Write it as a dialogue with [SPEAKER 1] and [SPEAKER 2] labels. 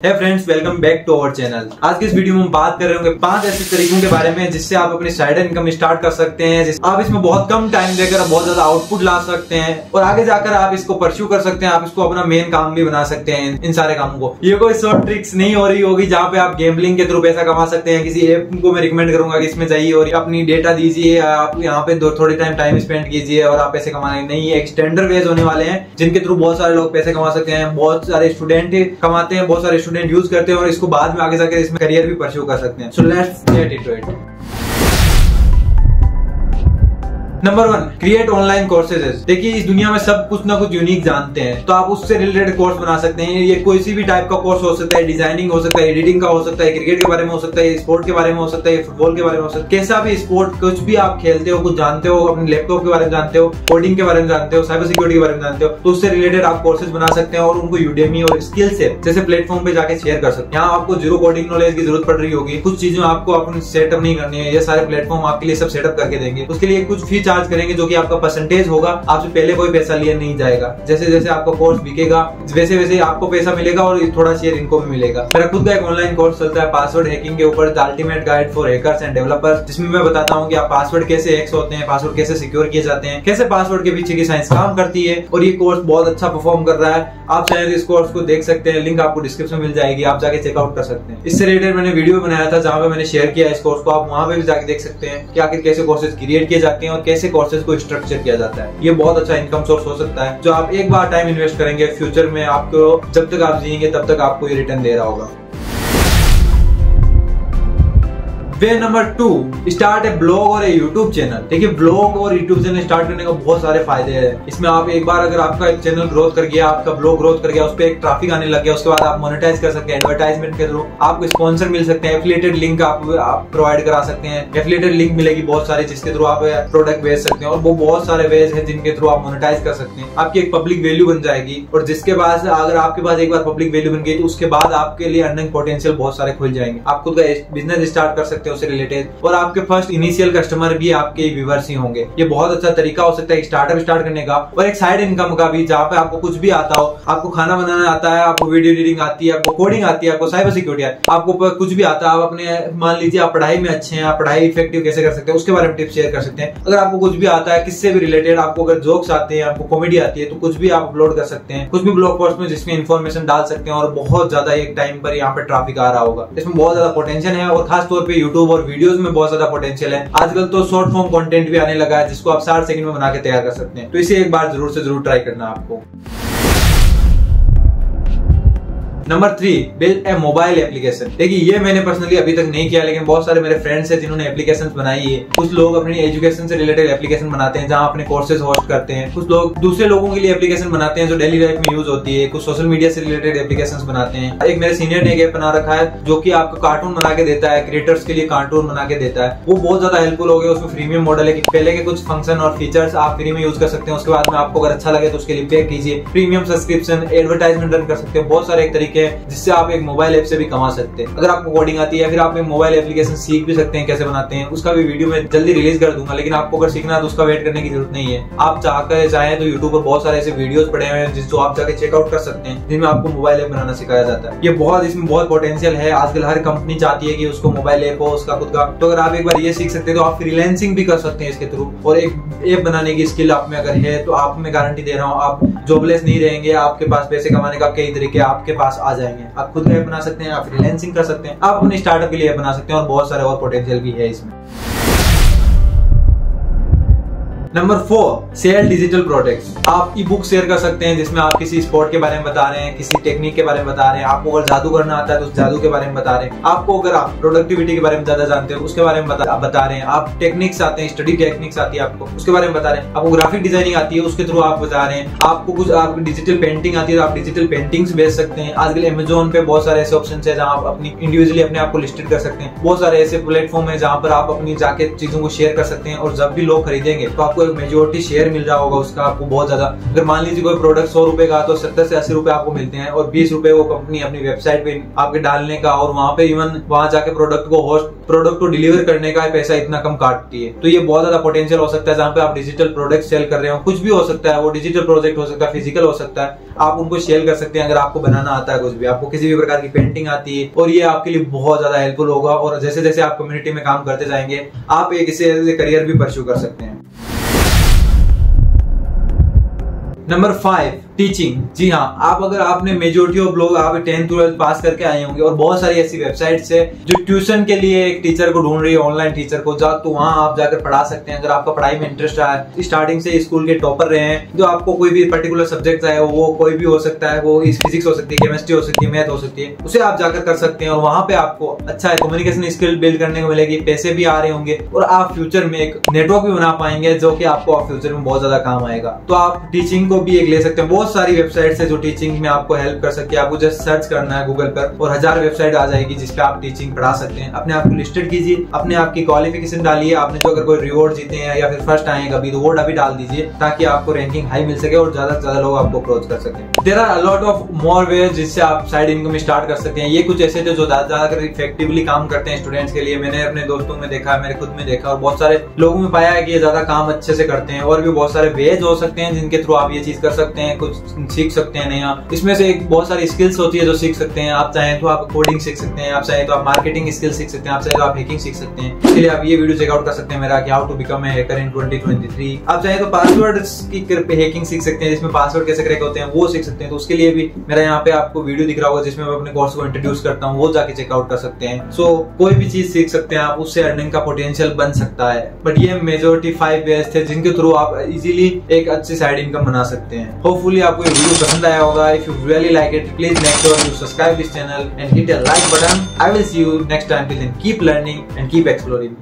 [SPEAKER 1] है friends, welcome back to our channel. आज की इस वीडियो में हम बात कर रहे होंगे 5 ऐसे तरीकों के बारे में जिससे आप अपनी साइड इनकम स्टार्ट कर सकते हैं। आप इसमें बहुत कम टाइम देकर बहुत ज्यादा आउटपुट ला सकते हैं और आगे जाकर आप इसको परस्यू कर सकते हैं। आप इसको अपना मेन काम भी बना सकते हैं इन सारे कामों को। ये कोई शॉर्ट ट्रिक्स नहीं हो रही होगी जहाँ पे आप गैम्बलिंग के थ्रू पैसा कमा सकते हैं। किसी ऐप को मैं रिकमेंड करूंगा कि इसमें जाइए और अपनी डेटा दीजिए, आप यहाँ पे थोड़े टाइम स्पेंड कीजिए और आप पैसे कमाने नहीं। एक स्टैंडर्ड वेज होने वाले हैं जिनके थ्रू बहुत सारे लोग पैसे कमा सकते हैं। बहुत सारे स्टूडेंट कमाते हैं, बहुत सारे स्टूडेंट यूज करते हैं और इसको बाद में आगे जाकर इसमें करियर भी परस्यू कर सकते हैं। So let's get into it. Number 1, create online courses. देखिए, इस दुनिया में सब कुछ ना कुछ यूनिक जानते हैं, तो आप उससे रिलेटेड कोर्स बना सकते हैं। ये कोई सी भी टाइप का कोर्स हो सकता है, डिजाइनिंग हो सकता है, एडिटिंग का हो सकता है, क्रिकेट के बारे में हो सकता है, स्पोर्ट के बारे में हो सकता है, फुटबॉल के बारे में हो सकता है। कैसा भी स्पोर्ट, कुछ भी आप खेलते हो, कुछ जानते हो, अपने लैपटॉप के बारे में जानते हो, कोडिंग के बारे में जानते हो, साइबर सिक्योरिटी के बारे में जानते हो, तो उससे रिलेटेड आप कोर्सेज बना सकते हैं और उनको यूडेमी और स्किल से जैसे प्लेटफॉर्म पे जाके शेयर कर सकते हैं। यहाँ आपको जीरो कोडिंग नॉलेज की जरूरत पड़ रही होगी, कुछ चीजें आपको अपनी सेटअप नहीं करनी है। ये सारे प्लेटफॉर्म आपके लिए सब सेटअप करके देंगे। उसके लिए कुछ फी चार्ज करेंगे जो कि आपका परसेंटेज होगा, आपसे पहले कोई पैसा लिया नहीं जाएगा। जैसे जैसे आपका कोर्स बिकेगा वैसे वैसे आपको पैसा मिलेगा और थोड़ा शेयर इनको भी मिलेगा। मेरा खुद का एक ऑनलाइन कोर्स चलता है पासवर्ड हैकिंग के ऊपर, the ultimate guide for hackers and developers, जिसमें मैं बताता हूँ कि आप पासवर्ड कैसे हैक्स होते हैं, पासवर्ड कैसे सिक्योर किए जाते हैं, कैसे पासवर्ड के पीछे की साइंस काम करती है। और ये कोर्स बहुत अच्छा परफॉर्म कर रहा है। आप चाहे तो इस कोर्स को देख सकते हैं, लिंक आपको डिस्क्रिप्शन में मिल जाएगी, आप जाके चेकआउट कर सकते हैं। इससे रिलेटेड मैंने वीडियो बनाया था जहाँ पे मैंने शेयर किया इस कोर्स को, आप वहां पे भी जाके देख सकते हैं कि आखिर कैसे कोर्सेज क्रिएट किए जाते हैं और कैसे कोर्सेज को स्ट्रक्चर किया जाता है। ये बहुत अच्छा इनकम सोर्स हो सकता है जो आप एक बार टाइम इन्वेस्ट करेंगे, फ्यूचर में आपको जब तक आप जिएंगे तब तक आपको ये रिटर्न दे रहा होगा। वे नंबर 2, स्टार्ट ए ब्लॉग और ए यूट्यूब चैनल। देखिए, ब्लॉग और यूट्यूब चैनल स्टार्ट करने का बहुत सारे फायदे हैं। इसमें आप एक बार अगर आपका चैनल ग्रोथ कर गया, आपका ब्लॉग ग्रोथ कर गया, उस पर एक ट्रैफिक आने लग गया, उसके बाद आप मोनेटाइज कर सकते हैं। एडवर्टाइजमेंट के थ्रू आपको स्पॉन्सर मिल सकते हैं, एफिलिएटेड लिंक आप प्रोवाइड करा सकते हैं। एफिलिएटेड लिंक मिलेगी बहुत सारी जिसके थ्रू आप प्रोडक्ट बेच सकते हैं और वो बहुत सारे वेज है जिनके थ्रू आप मोनेटाइज कर सकते हैं। आपकी एक पब्लिक वैल्यू बन जाएगी और जिसके बाद अगर आपके पास एक बार पब्लिक वैल्यू बन गई तो उसके बाद आपके लिए अर्निंग पोटेंशियल बहुत सारे खुल जाएंगे। आप खुद का बिजनेस स्टार्ट कर सकते हैं उससे रिलेटेड और आपके फर्स्ट इनिशियल कस्टमर भी आपके व्यूअर्स ही होंगे। ये बहुत अच्छा तरीका हो सकता है स्टार्टअप स्टार्ट करने का और एक साइड इनकम का भी, जहाँ पे आपको कुछ भी आता हो। आपको खाना बनाना आता है, आपको वीडियो एडिटिंग आती है, आपको कोडिंग आती है, आपको साइबर सिक्योरिटी है, आपको कुछ भी आता है। आप अपने मान लीजिए आप पढ़ाई में अच्छे हैं, आप पढ़ाई इफेक्टिव कैसे कर सकते हैं उसके बारे में टिप्स शेयर कर सकते हैं। अगर आपको कुछ भी आता है किससे भी रिलेटेड, आपको अगर जोक्स आते हैं, आपको कॉमेडी आती है, तो कुछ भी आप अपलोड कर सकते हैं, कुछ भी ब्लॉग पोस्ट में जिसमें इन्फॉर्मेशन डाल सकते हैं और बहुत ज्यादा एक टाइम पर यहाँ पे ट्रैफिक आ रहा होगा। इसमें बहुत ज्यादा पोटेंशियल है और खास तौर पे यूट्यूब और वीडियोस में बहुत ज्यादा पोटेंशियल है। आजकल तो शॉर्ट फॉर्म कंटेंट भी आने लगा है जिसको आप 60 सेकंड में बना के तैयार कर सकते हैं। तो इसे एक बार जरूर से जरूर ट्राई करना आपको। Number 3, build a mobile application. देखिए, ये मैंने पर्सनली अभी तक नहीं किया, लेकिन बहुत सारे मेरे फ्रेंड्स हैं जिन्होंने एप्लीकेशंस बनाई है। कुछ लोग अपनी एजुकेशन से रिलेटेड एप्लीकेशन बनाते हैं जहां अपने कोर्सेज होस्ट करते हैं। कुछ लोग दूसरे लोगों के लिए एप्लीकेशन बनाते हैं जो डेली लाइफ में यूज होती है। कुछ सोशल मीडिया से रिलेटेड एप्लीकेशन बनाते हैं। एक मेरे सीनियर ने एक ऐप बना रखा है जो कि आपको कार्टून बना के देता है, क्रिएटर्स के लिए कार्टून बना के देता है। वो बहुत ज्यादा हेल्पफुल हो गया। उसमें फ्रीमियम मॉडल है कि पहले के कुछ फंक्शन और फीचर्स आप फ्री में यूज कर सकते हैं, उसके बाद में आपको अगर अच्छा लगे तो उसके लिए पे कीजिए। प्रीमियम सब्सक्रिप्शन, एडवर्टाइजमेंट रन कर सकते हैं। बहुत सारे एक तरीके हैं जिससे आप मोबाइल ऐप से भी कमा सकते हैं। अगर आपको कोडिंग आती है या फिर आप एक मोबाइल एप्लीकेशन सीख भी सकते हैं कैसे बनाते हैं, उसका भी वीडियो मैं जल्दी रिलीज कर दूंगा। लेकिन आपको अगर सीखना है तो उसका वेट करने की जरूरत नहीं है। आप चाहें तो यूट्यूब पर बहुत सारे ऐसे वीडियोस पड़े हुए हैं जिसको आप जाके चेकआउट कर सकते हैं, जिनमें आपको मोबाइल ऐप बनाना सिखाया जाता है। इसमें बहुत पोटेंशियल है। आजकल हर कंपनी चाहती है कि उसको मोबाइल ऐप हो उसका खुद का। तो अगर आप एक बार ये सीख सकते हैं तो आप फ्रीलांसिंग भी कर सकते हैं इसके थ्रू। और एक ऐप बनाने की स्किल आप में अगर है तो आप मैं गारंटी दे रहा हूँ आप जॉबलेस नहीं रहेंगे। आपके पास पैसे कमाने का कई तरीके आपके पास आ जाएंगे। आप खुद का ऐप बना सकते हैं, आप फ्रीलांसिंग कर सकते हैं, आप अपने स्टार्टअप के लिए बना सकते हैं और बहुत सारे और पोटेंशियल भी है इसमें। Number 4, sell digital products. आप ई बुक शेयर कर सकते हैं जिसमें आप किसी स्पोर्ट के बारे में बता रहे हैं, किसी टेक्निक के बारे में बता रहे हैं। आपको अगर जादू करना आता है तो उस जादू के बारे में बता रहे हैं। आपको अगर आप प्रोडक्टिविटी के बारे में ज्यादा जानते हो उसके बारे में बता रहे हैं। आप टेक्निक्स आते हैं, स्टडी टेक्निक्स आती है आपको, उसके बारे में बता रहे हैं। आपको ग्राफिक डिजाइनिंग आती है उसके थ्रू आप बता रहे हैं। आपको कुछ आप डिजिटल पेंटिंग आती है तो आप डिजिटल पेंटिंग्स बेच सकते हैं। आजकल अमेज़न पे बहुत सारे ऐसे ऑप्शन है जहाँ आप अपनी इंडिविजुअली अपने आप को लिस्टेड कर सकते हैं। बहुत सारे ऐसे प्लेटफॉर्म है जहाँ पर आप अपनी जाके चीजों को शेयर कर सकते हैं और जब भी लोग खरीदेंगे तो आपको एक मेजोरिटी शेयर मिल रहा होगा उसका आपको बहुत ज्यादा। अगर मान लीजिए कोई प्रोडक्ट 100 रुपए का तो 70 से 80 रुपए आपको मिलते हैं और 20 रुपए वो कंपनी अपनी वेबसाइट पे आपके डालने का और वहां पे इवन वहां जाके प्रोडक्ट को डिलीवर करने का पैसा इतना कम काटती है। तो ये बहुत ज्यादा पोटेंशियल हो सकता है जहाँ पे आप डिजिटल प्रोडक्ट सेल कर रहे हो। कुछ भी हो सकता है, वो डिजिटल प्रोजेक्ट हो सकता है, फिजिकल हो सकता है, आप उनको सेल कर सकते हैं। अगर आपको बनाना आता है, कुछ भी आपको किसी भी प्रकार की पेंटिंग आती है, और ये आपके लिए बहुत ज्यादा हेल्पफुल होगा। और जैसे जैसे आप कम्युनिटी में काम करते जाएंगे आप एक इसे करियर भी परस्यू कर सकते हैं। Number 5, teaching. जी हाँ, अगर आपने मेजोरिटी ऑफ लोग आप 10th 12th पास करके आए होंगे और बहुत सारी ऐसी वेबसाइट्स है जो ट्यूशन के लिए एक टीचर को ढूंढ रही है, ऑनलाइन टीचर को, तो वहां आप जाकर पढ़ा सकते हैं। अगर आपका पढ़ाई में इंटरेस्ट रहा है, स्टार्टिंग से स्कूल के टॉपर रहे हैं, जो आपको कोई भी पर्टिकुलर सब्जेक्ट है, वो कोई भी हो सकता है, वो फिजिक्स हो सकती है, केमिस्ट्री हो सकती है, मैथ हो सकती है, उसे आप जाकर कर सकते हैं। और वहां पे आपको अच्छा कम्युनिकेशन स्किल बिल्ड करने को मिलेगी, पैसे भी आ रहे होंगे और आप फ्यूचर में एक नेटवर्क भी बना पाएंगे जो कि आपको फ्यूचर में बहुत ज्यादा काम आएगा। तो आप टीचिंग को भी एक ले सकते हैं। बहुत सारी वेबसाइट्स है जो टीचिंग में आपको हेल्प कर सकती है। आपको जस्ट सर्च करना है गूगल पर और 1000 वेबसाइट आ जाएगी जिसपे आप टीचिंग पढ़ा सकते हैं। अपने आप को लिस्टेड कीजिए, अपने आप की क्वालिफिकेशन डालिए, आपने जो अगर कोई रिवॉर्ड जीते हैं या फिर फर्स्ट आए कभी, तो वो अभी डाल दीजिए ताकि आपको रैंकिंग हाई मिल सके और ज्यादा से ज्यादा लोग आपको अप्रोच कर सके। There are a lot of more ways जिससे आप साइड इनकम स्टार्ट कर सकते हैं। ये कुछ ऐसे थे जो ज्यादा इफेक्टिवली काम करते हैं स्टूडेंट्स के लिए। मैंने अपने दोस्तों में देखा, मेरे खुद में देखा और बहुत सारे लोगों में पाया है कि ये ज्यादा काम अच्छे से करते हैं। और भी बहुत सारे वेज हो सकते हैं जिनके थ्रू आप ये चीज कर सकते हैं, कुछ सीख सकते हैं नया। इसमें से एक बहुत सारी स्किल्स होती है जो सीख सकते हैं। आप चाहें तो आप कोडिंग सीख सकते हैं, आप चाहें तो आप मार्केटिंग स्किल सीख सकते हैं, आप चाहें तो आप हैकिंग सीख सकते हैं। इसलिए आप ये वीडियो चेकआउट कर सकते हैं मेरा कि how to become a hacker in 2023। आप चाहें तो पासवर्ड की हैकिंग सीख सकते हैं, जिसमें पासवर्ड कैसे क्रैक होते हैं वो सीख सकते हैं। तो उसके लिए भी मेरा यहाँ पे आपको वीडियो दिख रहा होगा जिसमें मैं अपने कोर्स को इंट्रोड्यूस करता हूँ, वो जाके चेकआउट कर सकते हैं। सो कोई भी चीज सीख सकते हैं आप, उससे अर्निंग का पोटेंशियल बन सकता है। बट ये मेजोरिटी 5 वेज थे जिनके थ्रू आप इजीली एक अच्छी साइड इनकम बना सकते हैं। होपफुली आपको ये वीडियो पसंद आया होगा। If you really like it, please make sure you subscribe this channel and hit a like button. I will see you next time. Till then, keep learning and keep exploring.